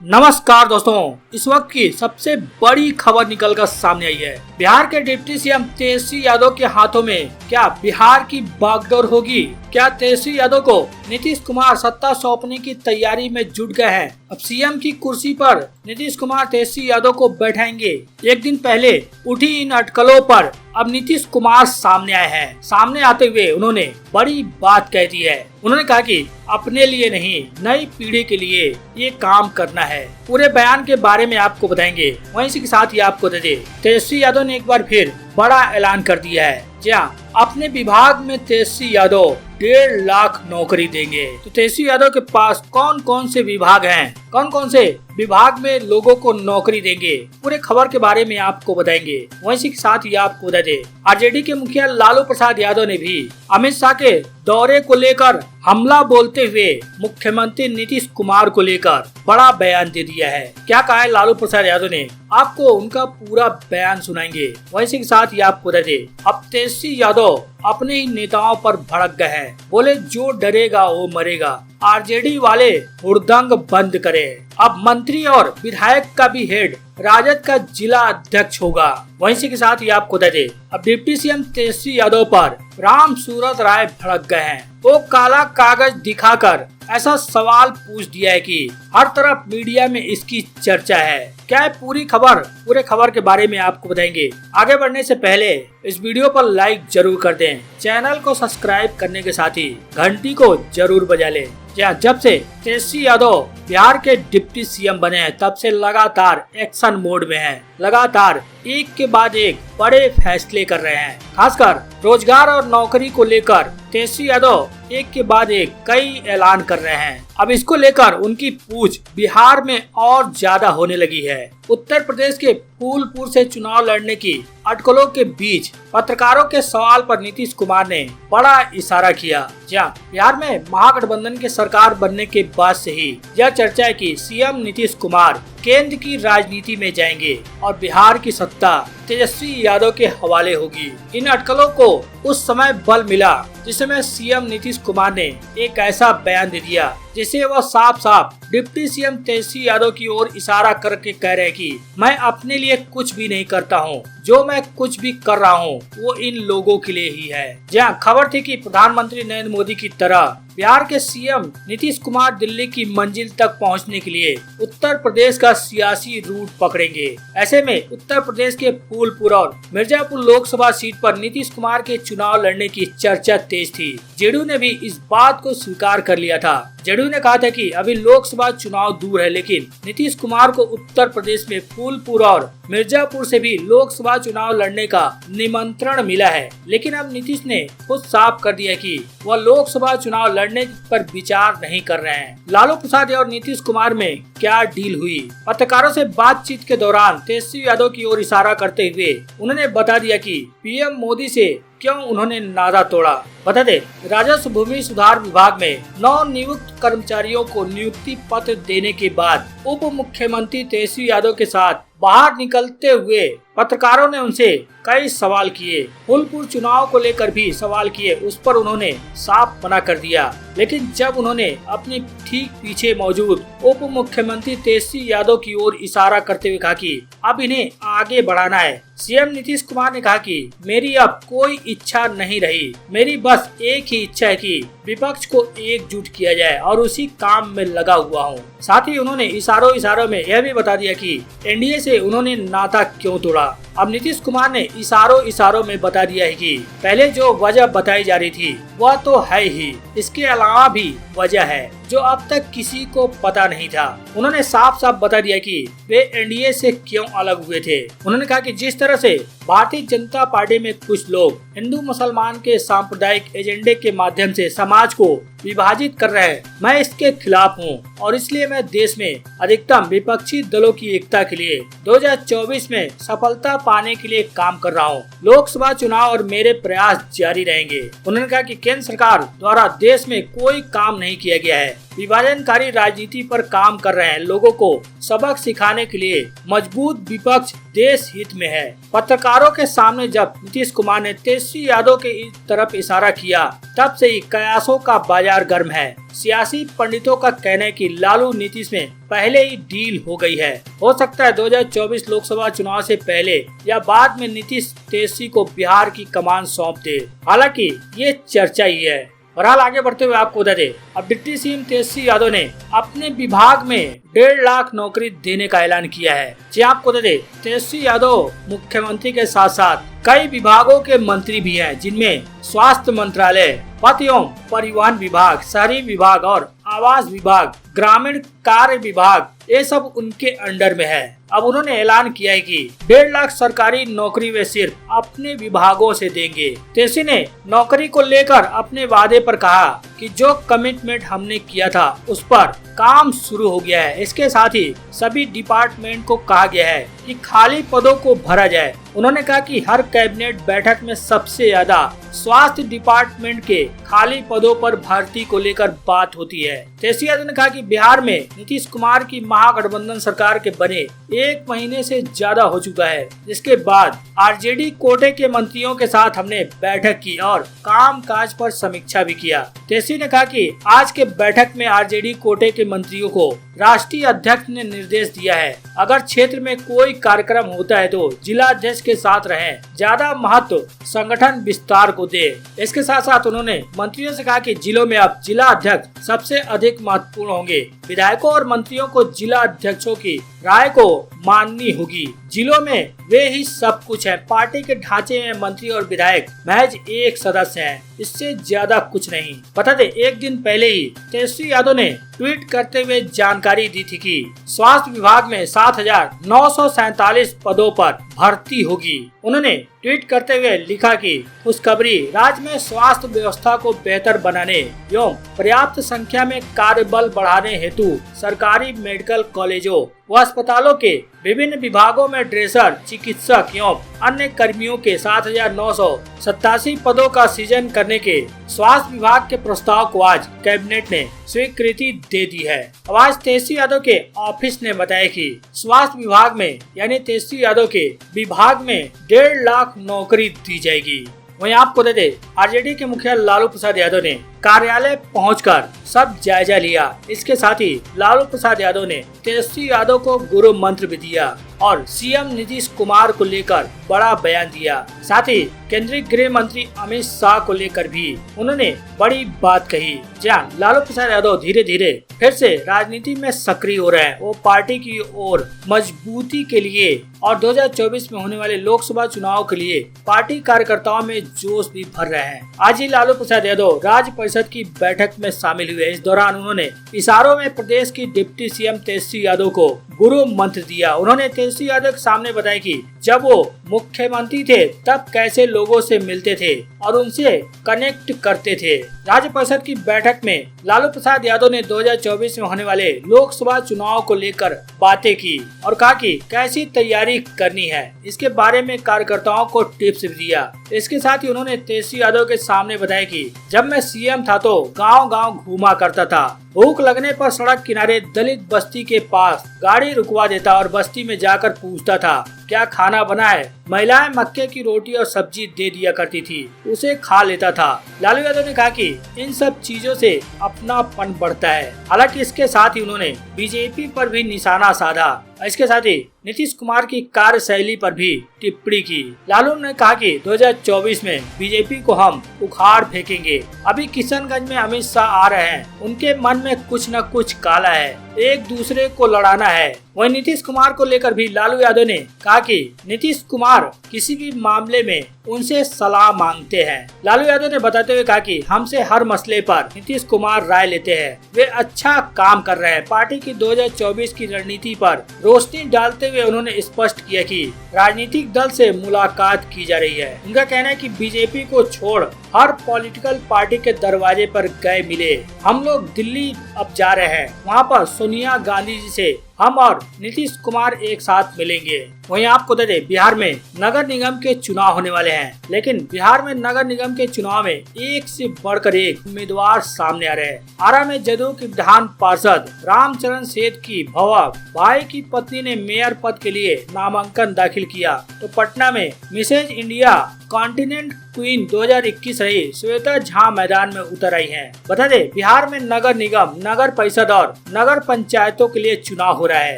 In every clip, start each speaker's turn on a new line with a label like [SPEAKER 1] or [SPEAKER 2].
[SPEAKER 1] नमस्कार दोस्तों, इस वक्त की सबसे बड़ी खबर निकलकर सामने आई है। बिहार के डिप्टी सीएम तेजस्वी यादव के हाथों में क्या बिहार की बागडोर होगी? क्या तेजस्वी यादव को नीतीश कुमार सत्ता सौंपने की तैयारी में जुट गए हैं? अब सीएम की कुर्सी पर नीतीश कुमार तेजस्वी यादव को बैठाएंगे। एक दिन पहले उठी इन अटकलों पर अब नीतीश कुमार सामने आए हैं। सामने आते हुए उन्होंने बड़ी बात कह दी है। उन्होंने कहा कि अपने लिए नहीं, नई पीढ़ी के लिए ये काम करना है। पूरे बयान के बारे में आपको बताएंगे। वहीं इसी के साथ ही आपको दे दे, तेजस्वी यादव ने एक बार फिर बड़ा ऐलान कर दिया है। जी हाँ, अपने विभाग में तेजस्वी यादव 1.5 लाख नौकरी देंगे। तो तेजस्वी यादव के पास कौन कौन से विभाग हैं, कौन कौन से विभाग में लोगों को नौकरी देंगे, पूरे खबर के बारे में आपको बताएंगे। वहीं इसी के साथ ही आपको बता दें, आरजेडी के मुखिया लालू प्रसाद यादव ने भी अमित शाह के दौरे को लेकर हमला बोलते हुए मुख्यमंत्री नीतीश कुमार को लेकर बड़ा बयान दे दिया है। क्या कहा है लालू प्रसाद यादव ने, आपको उनका पूरा बयान सुनाएंगे। वैसे के साथ ही आपको बता दें, अब तेजस्वी यादव अपने ही नेताओं पर भड़क गए हैं। बोले जो डरेगा वो मरेगा, आरजेडी वाले हुड़दंग बंद करें। अब मंत्री और विधायक का भी हेड राजद का जिला अध्यक्ष होगा। वहीं इसी के साथ ही आपको बता दें, अब डिप्टी सीएम तेजस्वी यादव पर राम सूरत राय भड़क गए हैं। वो काला कागज दिखाकर ऐसा सवाल पूछ दिया है कि हर तरफ मीडिया में इसकी चर्चा है। क्या है पूरी खबर, पूरे खबर के बारे में आपको बताएंगे। आगे बढ़ने से पहले इस वीडियो पर लाइक जरूर कर दें, चैनल को सब्सक्राइब करने के साथ ही घंटी को जरूर बजा लें। जब से तेजस्वी यादव बिहार के डिप्टी सीएम बने हैं तब से लगातार एक्शन मोड में हैं। लगातार एक के बाद एक बड़े फैसले कर रहे हैं। खासकर रोजगार और नौकरी को लेकर तेजस्वी यादव एक के बाद एक कई ऐलान कर रहे हैं। अब इसको लेकर उनकी पूछ बिहार में और ज्यादा होने लगी है। उत्तर प्रदेश के फूलपुर से चुनाव लड़ने की अटकलों के बीच पत्रकारों के सवाल पर नीतीश कुमार ने बड़ा इशारा किया। जहाँ बिहार में महागठबंधन के सरकार बनने के बाद से ही यह चर्चा है कि सीएम नीतीश कुमार केंद्र की राजनीति में जाएंगे और बिहार की सत्ता तेजस्वी यादव के हवाले होगी। इन अटकलों को उस समय बल मिला जिस समय सीएम नीतीश कुमार ने एक ऐसा बयान दे दिया जिसे वह साफ साफ डिप्टी सीएम तेजस्वी यादव की ओर इशारा करके कह रहे कि मैं अपने लिए कुछ भी नहीं करता हूं, जो मैं कुछ भी कर रहा हूं वो इन लोगों के लिए ही है। जहां खबर थी कि प्रधानमंत्री नरेंद्र मोदी की तरह बिहार के सीएम नीतीश कुमार दिल्ली की मंजिल तक पहुंचने के लिए उत्तर प्रदेश का सियासी रूट पकड़ेंगे। ऐसे में उत्तर प्रदेश के फूलपुर और मिर्जापुर लोकसभा सीट पर नीतीश कुमार के चुनाव लड़ने की चर्चा तेज थी। जेडीयू ने भी इस बात को स्वीकार कर लिया था। जेडीयू ने कहा था कि अभी लोकसभा चुनाव दूर है, लेकिन नीतीश कुमार को उत्तर प्रदेश में फूलपुर और मिर्जापुर से भी लोकसभा चुनाव लड़ने का निमंत्रण मिला है। लेकिन अब नीतीश ने खुद साफ कर दिया कि वह लोकसभा चुनाव लड़ने पर विचार नहीं कर रहे हैं। लालू प्रसाद और नीतीश कुमार में क्या डील हुई? पत्रकारों से बातचीत के दौरान तेजस्वी यादव की ओर इशारा करते हुए उन्होंने बता दिया कि पीएम मोदी से क्यों उन्होंने नाता तोड़ा। बता दे, राजस्व भूमि सुधार विभाग में नव नियुक्त कर्मचारियों को नियुक्ति पत्र देने के बाद उप मुख्यमंत्री तेजस्वी यादव के साथ बाहर निकलते हुए पत्रकारों ने उनसे कई सवाल किए। फूलपुर चुनाव को लेकर भी सवाल किए, उस पर उन्होंने साफ मना कर दिया। लेकिन जब उन्होंने अपनी ठीक पीछे मौजूद उप मुख्यमंत्री तेजस्वी यादव की ओर इशारा करते हुए कहा कि अब इन्हें आगे बढ़ाना है, सीएम नीतीश कुमार ने कहा कि मेरी अब कोई इच्छा नहीं रही, मेरी बस एक ही इच्छा है कि विपक्ष को एकजुट किया जाए और उसी काम में लगा हुआ हूँ। साथ ही उन्होंने इशारों में यह भी बता दिया कि एनडीए से उन्होंने नाता क्यों तोड़ा। अब नीतीश कुमार ने इशारों में बता दिया है कि पहले जो वजह बताई जा रही थी वह तो है ही, इसके अलावा भी वजह है जो अब तक किसी को पता नहीं था। उन्होंने साफ साफ बता दिया कि वे एनडीए से क्यों अलग हुए थे। उन्होंने कहा कि जिस तरह से भारतीय जनता पार्टी में कुछ लोग हिंदू मुसलमान के सांप्रदायिक एजेंडे के माध्यम से समाज को विभाजित कर रहे हैं, मैं इसके खिलाफ हूँ और इसलिए मैं देश में अधिकतम विपक्षी दलों की एकता के लिए 2024 में सफलता पाने के लिए काम कर रहा हूँ। लोकसभा चुनाव और मेरे प्रयास जारी रहेंगे। उन्होंने कहा कि केंद्र सरकार द्वारा देश में कोई काम नहीं किया गया है। विभाजनकारी राजनीति पर काम कर रहे हैं लोगों को सबक सिखाने के लिए मजबूत विपक्ष देश हित में है। पत्रकारों के सामने जब नीतीश कुमार ने तेजस्वी यादव के तरफ इशारा किया, तब से ही कयासों का बाजार गर्म है। सियासी पंडितों का कहना है कि लालू नीतीश में पहले ही डील हो गई है। हो सकता है 2024 लोकसभा चुनाव से पहले या बाद में नीतीश तेजस्वी को बिहार की कमान सौंप दे। हालांकि ये चर्चा ही है। बहरहाल आगे बढ़ते हुए आपको बता दें, अब डिप्टी सीएम तेजस्वी यादव ने अपने विभाग में 1.5 लाख नौकरी देने का ऐलान किया है। जी आपको बता दें, तेजस्वी यादव मुख्यमंत्री के साथ साथ कई विभागों के मंत्री भी हैं, जिनमें स्वास्थ्य मंत्रालय, पथ एवं परिवहन विभाग, शहरी विभाग और आवास विभाग, ग्रामीण कार्य विभाग, ये सब उनके अंडर में है। अब उन्होंने ऐलान किया है कि 1.5 लाख सरकारी नौकरी वे सिर्फ अपने विभागों से देंगे। तेजस्वी ने नौकरी को लेकर अपने वादे पर कहा कि जो कमिटमेंट हमने किया था उस पर काम शुरू हो गया है। इसके साथ ही सभी डिपार्टमेंट को कहा गया है कि खाली पदों को भरा जाए। उन्होंने कहा कि हर कैबिनेट बैठक में सबसे ज्यादा स्वास्थ्य डिपार्टमेंट के खाली पदों पर भर्ती को लेकर बात होती है। तेजस्वी यादव ने कहा कि बिहार में नीतीश कुमार की महागठबंधन सरकार के बने 1 महीने से ज्यादा हो चुका है, जिसके बाद आरजेडी कोटे के मंत्रियों के साथ हमने बैठक की और काम काज पर समीक्षा भी किया। तेजस्वी ने कहा कि आज के बैठक में आरजेडी कोटे के मंत्रियों को राष्ट्रीय अध्यक्ष ने निर्देश दिया है, अगर क्षेत्र में कोई कार्यक्रम होता है तो जिला अध्यक्ष के साथ रहें, ज्यादा महत्व संगठन विस्तार को दे। इसके साथ साथ उन्होंने मंत्रियों से कहा कि जिलों में अब जिला अध्यक्ष सबसे अधिक महत्वपूर्ण होंगे। विधायकों और मंत्रियों को जिला अध्यक्षों की राय को माननी होगी। जिलों में वे ही सब कुछ है। पार्टी के ढांचे में मंत्री और विधायक महज एक सदस्य हैं, इससे ज्यादा कुछ नहीं। बता दें, एक दिन पहले ही तेजस्वी यादव ने ट्वीट करते हुए जानकारी दी थी कि स्वास्थ्य विभाग में 7,947 पदों पर भर्ती होगी। उन्होंने ट्वीट करते हुए लिखा कि खुशखबरी, राज्य में स्वास्थ्य व्यवस्था को बेहतर बनाने एवं पर्याप्त संख्या में कार्यबल बढ़ाने हेतु सरकारी मेडिकल कॉलेजों व अस्पतालों के विभिन्न विभागों में ड्रेसर, चिकित्सक एवं अन्य कर्मियों के 7,987 पदों का सृजन करने के स्वास्थ्य विभाग के प्रस्ताव को आज कैबिनेट ने स्वीकृति दे दी है। अब आज तेजस्वी यादव के ऑफिस ने बताया कि स्वास्थ्य विभाग में यानी तेजस्वी यादव के विभाग में 1.5 लाख नौकरी दी जाएगी। वहीं आपको बता दें, आरजेडी के मुखिया लालू प्रसाद यादव ने कार्यालय पहुंचकर सब जायजा लिया। इसके साथ ही लालू प्रसाद यादव ने तेजस्वी यादव को गुरु मंत्र भी दिया और सीएम नीतीश कुमार को लेकर बड़ा बयान दिया। साथ ही केंद्रीय गृह मंत्री अमित शाह को लेकर भी उन्होंने बड़ी बात कही। जहाँ लालू प्रसाद यादव धीरे धीरे फिर से राजनीति में सक्रिय हो रहे हैं। वो पार्टी की ओर मजबूती के लिए और 2024 में होने वाले लोकसभा चुनाव के लिए पार्टी कार्यकर्ताओं में जोश भी भर रहे हैं। आज ही लालू प्रसाद यादव राज्य परिषद की बैठक में शामिल हुए। इस दौरान उन्होंने इशारों में प्रदेश की डिप्टी सीएम तेजस्वी यादव को गुरु मंत्र दिया। उन्होंने तेजस्वी यादव के सामने बताया कि जब वो मुख्यमंत्री थे तब कैसे लोगों से मिलते थे और उनसे कनेक्ट करते थे। राज्य परिषद की बैठक में लालू प्रसाद यादव ने 2024 में होने वाले लोकसभा चुनाव को लेकर बातें की और कहा कि कैसी तैयारी करनी है, इसके बारे में कार्यकर्ताओं को टिप्स भी दिया। इसके साथ ही उन्होंने तेजस्वी यादव के सामने बताया कि जब मैं सीएम था तो गांव-गांव घूमा करता था, भूख लगने पर सड़क किनारे दलित बस्ती के पास गाड़ी रुकवा देता और बस्ती में जाकर पूछता था क्या खाना बना है। महिलाएं मक्के की रोटी और सब्जी दे दिया करती थी, उसे खा लेता था। लालू यादव ने कहा कि इन सब चीजों से अपनापन बढ़ता है। हालांकि इसके साथ ही उन्होंने बीजेपी पर भी निशाना साधा। इसके साथ ही नीतीश कुमार की कार्यशैली पर भी टिप्पणी की। लालू ने कहा कि 2024 में बीजेपी को हम उखाड़ फेंकेंगे। अभी किशनगंज में अमित शाह आ रहे हैं, उनके मन में कुछ न कुछ काला है, एक दूसरे को लड़ाना है। वहीं नीतीश कुमार को लेकर भी लालू यादव ने कहा कि नीतीश कुमार किसी भी मामले में उनसे सलाह मांगते हैं। लालू यादव ने बताते हुए कहा कि हमसे हर मसले पर नीतीश कुमार राय लेते हैं, वे अच्छा काम कर रहे हैं। पार्टी की 2024 की रणनीति पर रोशनी डालते हुए उन्होंने स्पष्ट किया कि राजनीतिक दल से मुलाकात की जा रही है। उनका कहना है कि बीजेपी को छोड़ हर पॉलिटिकल पार्टी के दरवाजे पर गए मिले। हम लोग दिल्ली अब जा रहे हैं, वहाँ पर सोनिया गांधी जी से हम और नीतीश कुमार एक साथ मिलेंगे। वहीं आपको बता दें, बिहार में नगर निगम के चुनाव होने वाले हैं, लेकिन बिहार में नगर निगम के चुनाव में एक से बढ़कर एक उम्मीदवार सामने आ रहे हैं। आरा में जदयू के विधान पार्षद रामचरण सेठ की भवा भाई की पत्नी ने मेयर पद के लिए नामांकन दाखिल किया, तो पटना में मिसेज इंडिया कॉन्टिनेंट क्वीन 2021 रही श्वेता झा मैदान में उतर आई हैं। बता दें, बिहार में नगर निगम, नगर परिषद और नगर पंचायतों के लिए चुनाव हो रहा है।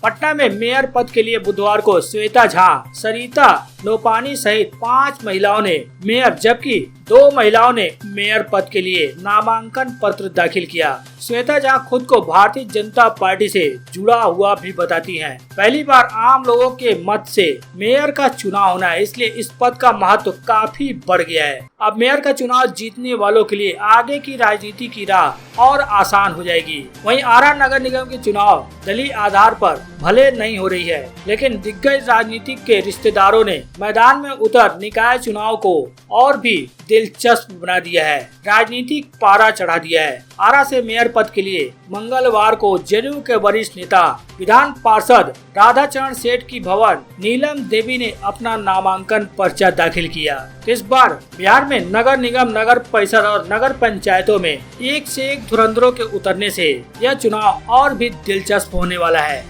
[SPEAKER 1] पटना में मेयर पद के लिए बुधवार को श्वेता झा, सरिता लोपानी सहित 5 महिलाओं ने मेयर, जबकि 2 महिलाओं ने मेयर पद के लिए नामांकन पत्र दाखिल किया। श्वेता झा खुद को भारतीय जनता पार्टी से जुड़ा हुआ भी बताती हैं। पहली बार आम लोगों के मत से मेयर का चुनाव होना है, इसलिए इस पद का महत्व काफी बढ़ गया है। अब मेयर का चुनाव जीतने वालों के लिए आगे की राजनीति की राह और आसान हो जाएगी। वहीं आरा नगर निगम के चुनाव दलीय आधार पर भले नहीं हो रही है, लेकिन दिग्गज राजनीतिक के रिश्तेदारों ने मैदान में उतर निकाय चुनाव को और भी दिलचस्प बना दिया है, राजनीतिक पारा चढ़ा दिया है। आरा से मेयर पद के लिए मंगलवार को जदयू के वरिष्ठ नेता विधान पार्षद राधाचरण सेठ की भवन नीलम देवी ने अपना नामांकन पर्चा दाखिल किया। इस बार बिहार में नगर निगम, नगर परिषद और नगर पंचायतों में एक से एक धुरंधरों के उतरने से यह चुनाव और भी दिलचस्प होने वाला है।